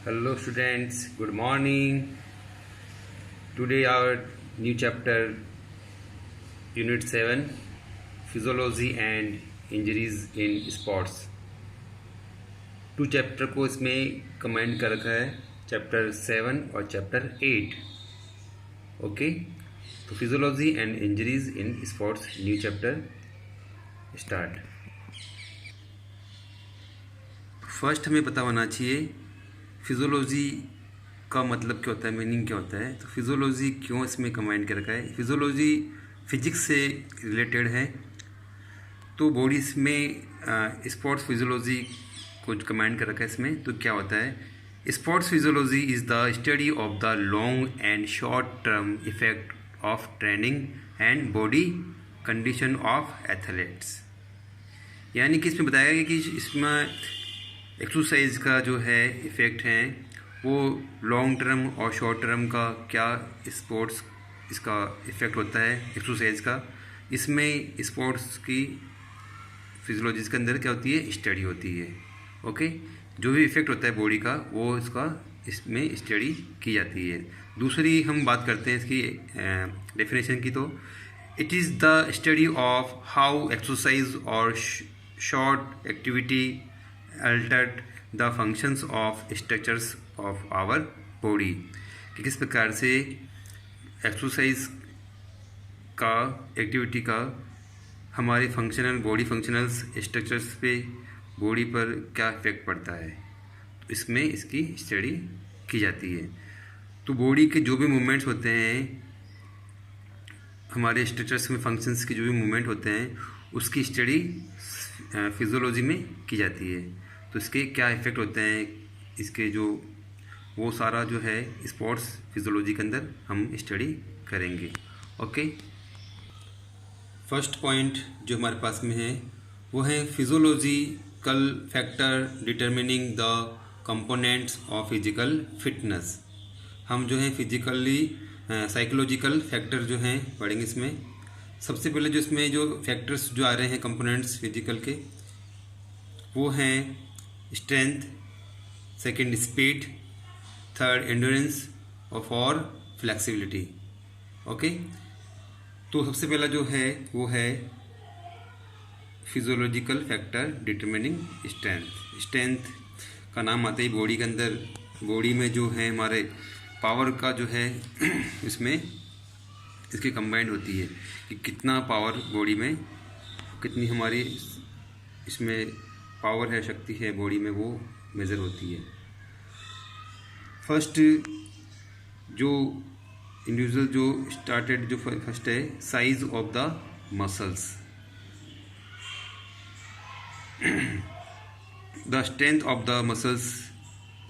Hello students, good morning. Today our new chapter Unit 7 Physiology and Injuries in Sports. 2 chapter को इसमें comment कर रखा है, chapter 7 और चैप्टर 8. ओके, तो physiology and injuries in sports new chapter start. First हमें पता होना चाहिए फिजियोलॉजी का मतलब क्या होता है, मीनिंग क्या होता है. तो फिजियोलॉजी क्यों इसमें कमेंट कर रखा है. फिजियोलॉजी फिजिक्स से रिलेटेड है, तो बॉडीज में स्पोर्ट्स फिजियोलॉजी को कमेंट कर रखा है इसमें. तो क्या होता है, sports physiology is the study of the long and short term effect of training and body condition of athletes. यानी कि इसमें बताया गया कि इसमें एक्सरसाइज का जो है इफ़ेक्ट है वो लॉन्ग टर्म और शॉर्ट टर्म का क्या स्पोर्ट्स इसका इफ़ेक्ट होता है एक्सरसाइज का. इसमें स्पोर्ट्स की फिजियोलॉजी के अंदर क्या होती है, स्टडी होती है. ओके, जो भी इफ़ेक्ट होता है बॉडी का वो इसका इसमें स्टडी की जाती है. दूसरी हम बात करते हैं इसकी डेफिनेशन की. तो it is the study of how exercise और short activity altered the functions of structures of our body, कि किस प्रकार से एक्सरसाइज का एक्टिविटी का हमारे फंक्शनल बॉडी फंक्शनल्स स्ट्रक्चर्स पे बॉडी पर क्या इफेक्ट पड़ता है. तो इसमें इसकी स्टडी की जाती है. तो बॉडी के जो भी मूवमेंट्स होते हैं, हमारे स्ट्रक्चर्स में फंक्शंस के जो भी मूवमेंट होते हैं उसकी स्टडी फिजियोलॉजी में की जाती है. तो इसके क्या इफ़ेक्ट होते हैं इसके जो वो सारा जो है स्पोर्ट्स फिजियोलॉजी के अंदर हम स्टडी करेंगे. ओके, फर्स्ट पॉइंट जो हमारे पास में है वो है physiological factor determining the components of physical fitness. हम जो है फिजिकली साइकोलॉजिकल फैक्टर जो हैं पढ़ेंगे इसमें. सबसे पहले जो इसमें जो फैक्टर्स जो आ रहे हैं कंपोनेंट्स फिजिकल के, वो हैं strength, second speed, third endurance और फोर फ्लेक्सिबिलिटी. ओके, तो सबसे पहला जो है वो है physiological factor determining strength. Strength का नाम आते ही बॉडी के अंदर, बॉडी में जो है हमारे पावर का जो है इसमें इसकी कंबाइंड होती है कि कितना पावर बॉडी में, कितनी हमारी इसमें पावर है, शक्ति है बॉडी में, वो मेज़र होती है. फर्स्ट जो इंडिविजुअल जो स्टार्टेड जो फर्स्ट है size of the muscles. The strength of the muscles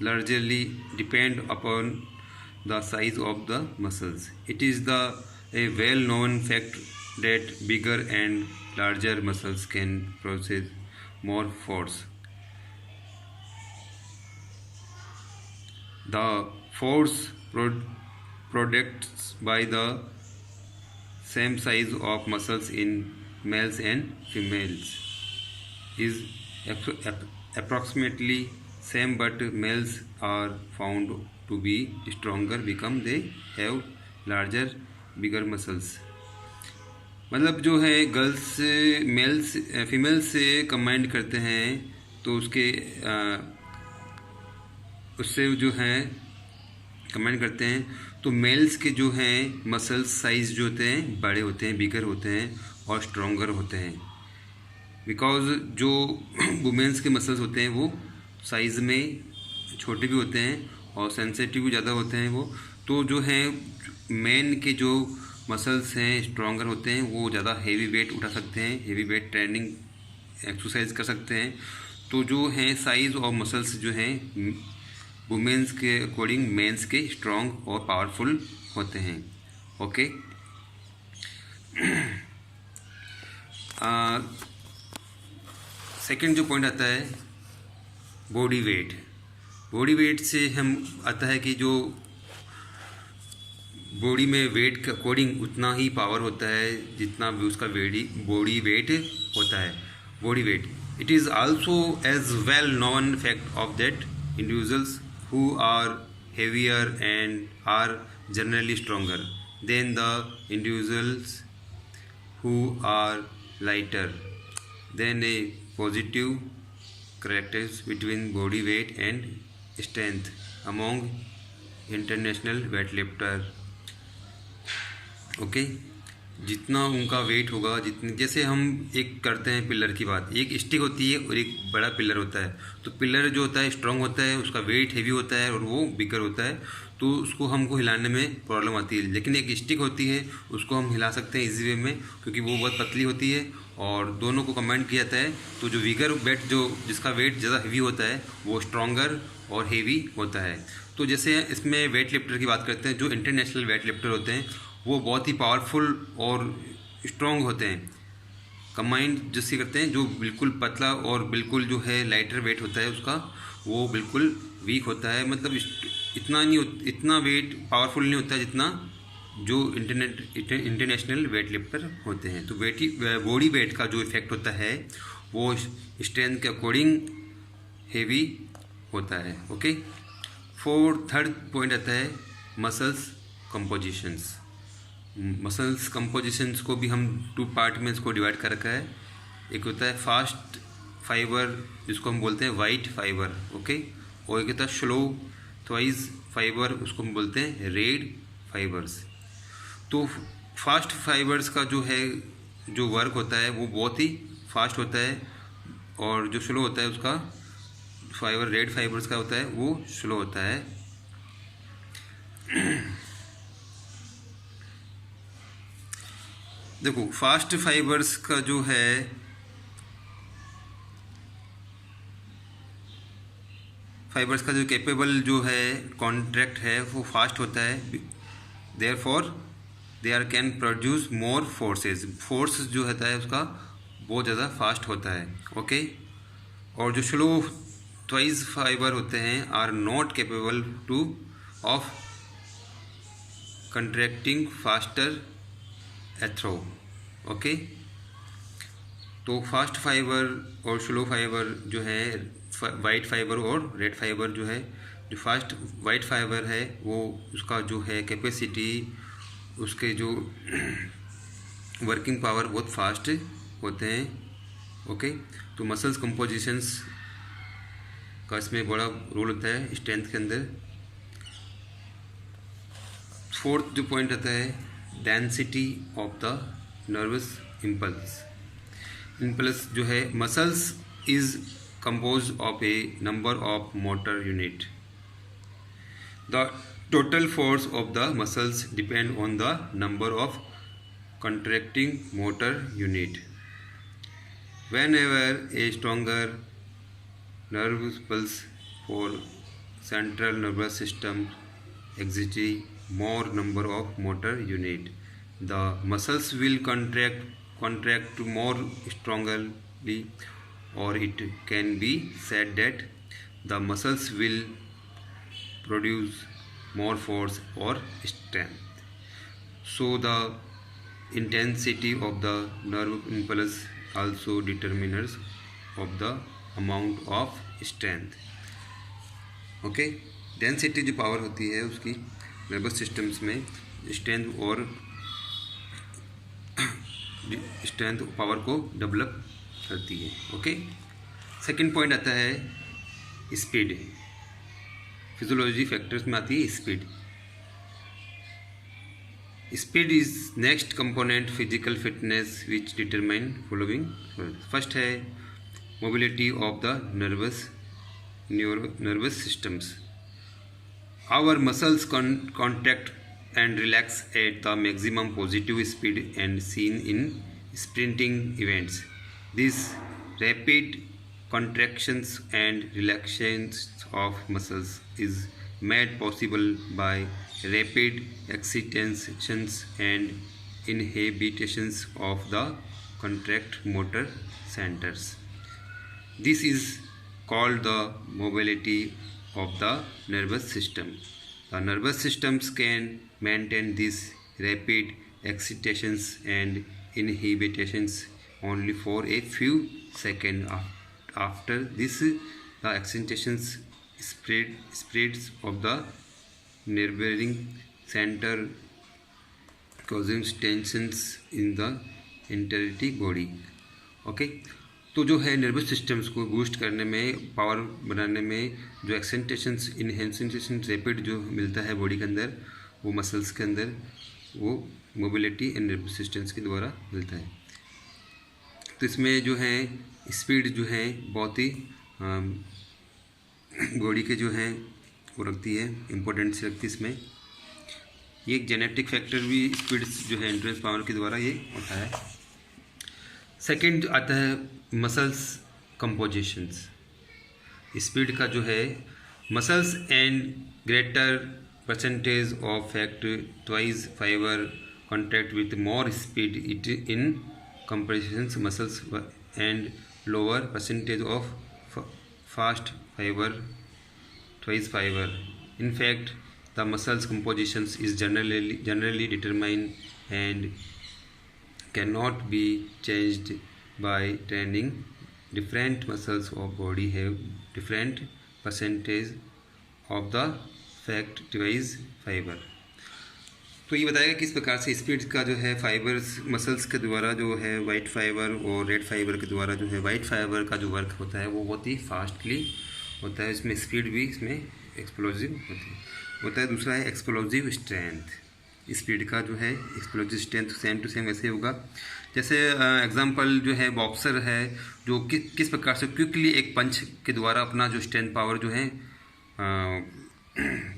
largely depend upon the size of the muscles. It is a well-known fact that bigger and larger muscles can process more force. The force produced by the same size of muscles in males and females is approximately same, but males are found to be stronger because they have larger bigger muscles. मतलब जो है girls mails females से combined करते हैं तो उसके उससे जो है कंबाइंड करते हैं तो मेल्स के जो हैं मसल्स साइज जो होते हैं बड़े होते हैं, बिगर होते हैं और स्ट्रोंगर होते हैं. बिकॉज जो वुमेन्स के मसल्स होते हैं वो साइज़ में छोटे भी होते हैं और सेंसिटिव भी ज़्यादा होते हैं वो. तो जो है मेन के जो मसल्स हैं स्ट्रॉन्गर होते हैं, वो ज़्यादा हेवी वेट उठा सकते हैं, हेवी वेट ट्रेनिंग एक्सरसाइज कर सकते हैं. तो जो हैं साइज़ और मसल्स जो हैं वुमेन्स के अकॉर्डिंग मेंस के स्ट्रॉन्ग और पावरफुल होते हैं. ओके, सेकंड जो पॉइंट आता है बॉडी वेट. बॉडी वेट से हम आता है कि जो बॉडी में वेट के अकॉर्डिंग उतना ही पावर होता है जितना भी उसका बॉडी वेट होता है. Body weight, it is also as well known fact of that individuals who are heavier and are generally stronger than the individuals who are lighter. Then a positive characters between body weight and strength among international weightlifter. Okay, जितना उनका wait होगा, जितने, जैसे हम एक करते हैं pillar की बात, एक स्टिक होती है और एक बड़ा पिलर होता है। तो पिलर जो होता है स्ट्रांग होता है, उसका वेट हेवी होता है और वो बिगर होता है, तो उसको हमको हिलाने में प्रॉब्लम आती है। लेकिन एक स्टिक होती है, उसको हम हिला सकते हैं इजी वे में, क्योंकि वो बहुत पतली होती है और दोनों को कंबाइन किया जाता है। तो जो विगर वेट, जो जिसका वेट ज़्यादा हेवी होता है, वो स्ट्रॉन्गर और हेवी होता है। तो जैसे इसमें वेट लिफ्टर की बात करते हैं, जो इंटरनेशनल वेट लिफ्टर होते हैं वो बहुत ही पावरफुल और स्ट्रॉन्ग होते हैं। कंबाइंड जिससे करते हैं, जो बिल्कुल पतला और बिल्कुल जो है लाइटर वेट होता है उसका, वो बिल्कुल वीक होता है। मतलब इतना वेट पावरफुल नहीं होता है जितना जो इंटरनेशनल वेट लिफ्टर होते हैं। तो बॉडी वेट का जो इफेक्ट होता है वो स्ट्रेंथ के अकॉर्डिंग हेवी होता है। ओके, थर्ड पॉइंट आता है मसल्स कंपोजिशंस। मसल्स कंपोजिशंस को भी हम 2 पार्ट में इसको डिवाइड कर रखा है। एक होता है फास्ट फाइबर, जिसको हम बोलते हैं वाइट फाइबर, ओके, और एक होता है स्लो ट्वाइस फाइबर, उसको हम बोलते हैं रेड फाइबर्स। तो फास्ट फाइबर्स का जो है, जो वर्क होता है वो बहुत ही फास्ट होता है, और जो स्लो होता है उसका फाइबर, रेड फाइबर्स का होता है, वो स्लो होता है। देखो, फास्ट फाइबर्स का जो है, फाइबर्स का जो कैपेबल जो है कॉन्ट्रैक्ट है वो फास्ट होता है। Therefore they are can produce more forces. Force जो होता है उसका बहुत ज़्यादा फास्ट होता है। ओके, और जो स्लो ट्वाइस फाइबर होते हैं are not capable to of contracting faster एथ्रो। ओके, तो फास्ट फाइबर और स्लो फाइबर जो है, वाइट फाइबर और रेड फाइबर जो है, जो फास्ट वाइट फाइबर है वो उसका जो है कैपेसिटी, उसके जो वर्किंग पावर बहुत फास्ट होते हैं। ओके, तो मसल्स कंपोजिशंस का इसमें बड़ा रोल होता है स्ट्रेंथ के अंदर। फोर्थ जो पॉइंट आता है density of the nervous impulse जो है, muscles is compose of A number of motor unit. The total force of the muscles depend on the number of contracting motor unit. Whenever a stronger nerve pulse for central nervous system exerts more number of motor unit, the muscles will contract more strongly, or it can be said that the muscles will produce more force or strength. So the intensity of the nerve impulse also determines of the amount of strength. Okay, density जो power होती है उसकी nervous systems में strength और power को develop करती है। Okay, second point आता है स्पीड। फिजियोलॉजी फैक्टर्स में आती है speed. Speed is next component physical fitness which determine following. First है mobility of the nervous systems. Our muscles contract and relax at the maximum positive speed and seen in sprinting events. These rapid contractions and relaxations of muscles is made possible by rapid excitations and inhibitions of the contract motor centers. This is called the mobility of the nervous system. The nervous systems can maintain these rapid excitations and inhibitions only for a few seconds. After this, the excitations spreads of the neighboring center causing tensions in the entirety body. Okay, तो जो है nervous systems को boost करने में, power बनाने में, जो एक्सेंटेशंस इनहेंसेशन rapid जो मिलता है बॉडी के अंदर, वो मसल्स के अंदर, वो मोबिलिटी एंड नर्वस सिस्टम्स के द्वारा मिलता है। तो इसमें जो है स्पीड जो है बहुत ही बॉडी के जो है वो रखती है, इम्पोर्टेंस रखती है इसमें। ये एक जेनेटिक फैक्टर भी स्पीड जो है एंड्योरेंस पावर के द्वारा ये होता है। सेकंड आता है मसल्स कंपोजिशंस। स्पीड का जो है muscles and greater percentage of fact twice fibre contact with more speed it in compositions muscles and lower percentage of fast fibre twice fiber. In fact, the muscles compositions is generally determined and cannot be changed by training. Different muscles of body have different percentage of the fact twice fiber. तो ये बताएगा किस प्रकार से speed का जो है fibres muscles के द्वारा जो है वाइट फाइबर और रेड फाइबर के द्वारा जो है वाइट फाइबर का जो वर्क होता है वो बहुत ही फास्टली होता है। इसमें स्पीड भी इसमें एक्सप्लोजिव होता है। दूसरा है एक्सप्लोजिव स्ट्रेंथ। स्पीड का जो है explosive strength same to same वैसे होगा जैसे एग्जांपल जो है बॉक्सर है जो किस प्रकार से क्विकली एक पंच के द्वारा अपना जो स्ट्रेंथ पावर जो है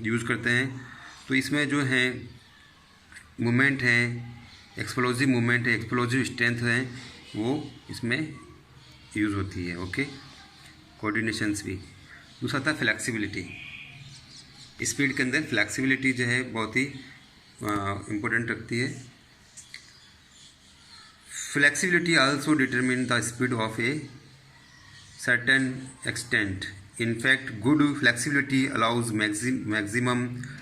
यूज़ करते हैं। तो इसमें जो है मूवमेंट है, एक्सप्लोजिव मूवमेंट है, एक्सप्लोजिव स्ट्रेंथ है, वो इसमें यूज़ होती है। ओके, कोऑर्डिनेशंस भी। दूसरा था फ्लेक्सिबिलिटी। स्पीड के अंदर फ्लेक्सिबिलिटी जो है बहुत ही इम्पोर्टेंट रखती है। Flexibility also determine the speed of a certain extent. In fact, good flexibility allows maximum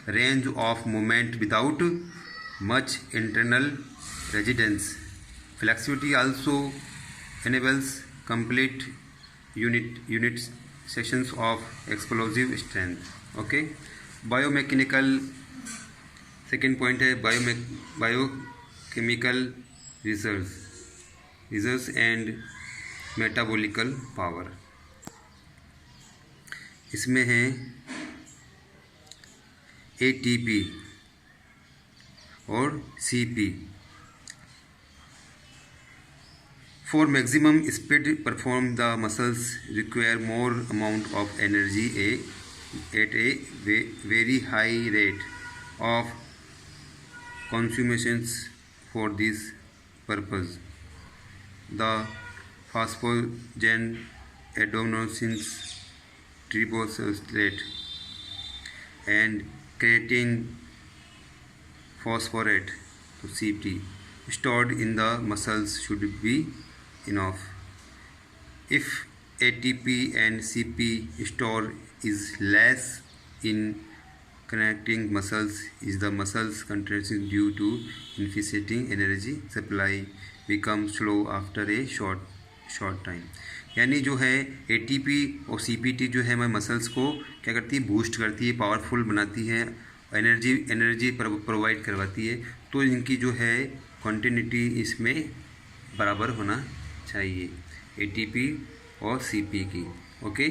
range of movement without much internal resistance. Flexibility also enables complete unit sections of explosive strength. Okay, biomechanical second point है biochemical reserves and metabolical power. इसमें है ATP और CP। For maximum speed perform the muscles require more amount of energy at a very high rate of consumptions. For this purpose, the phosphogen adenosines triphosphate and creatine phosphorate to CP stored in the muscles should be enough. If ATP and CP store is less in connecting muscles, is the muscles contraction due to insufficient energy supply becomes slow after a short time. यानी जो है ATP और CPT जो है हमारे muscles को क्या करती है, बूस्ट करती है, पावरफुल बनाती है, एनर्जी प्रोवाइड करवाती है। तो इनकी जो है कंटिन्यूटी इसमें बराबर होना चाहिए ATP और CP की। ओके,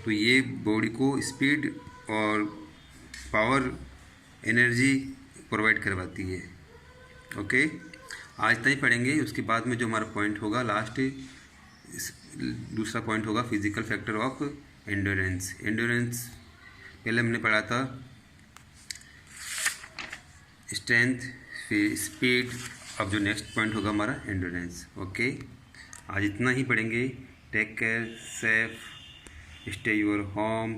तो ये बॉडी को स्पीड और पावर एनर्जी प्रोवाइड करवाती है। ओके, आज तक पढ़ेंगे, उसके बाद में जो हमारा पॉइंट होगा लास्ट दूसरा पॉइंट होगा physical factor of endurance. Endurance पहले हमने पढ़ा था स्ट्रेंथ, फिर स्पीड, अब जो नेक्स्ट पॉइंट होगा हमारा एंड्योरेंस। ओके, आज इतना ही पढ़ेंगे। Take care, safe, stay your home.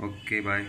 Okay, bye.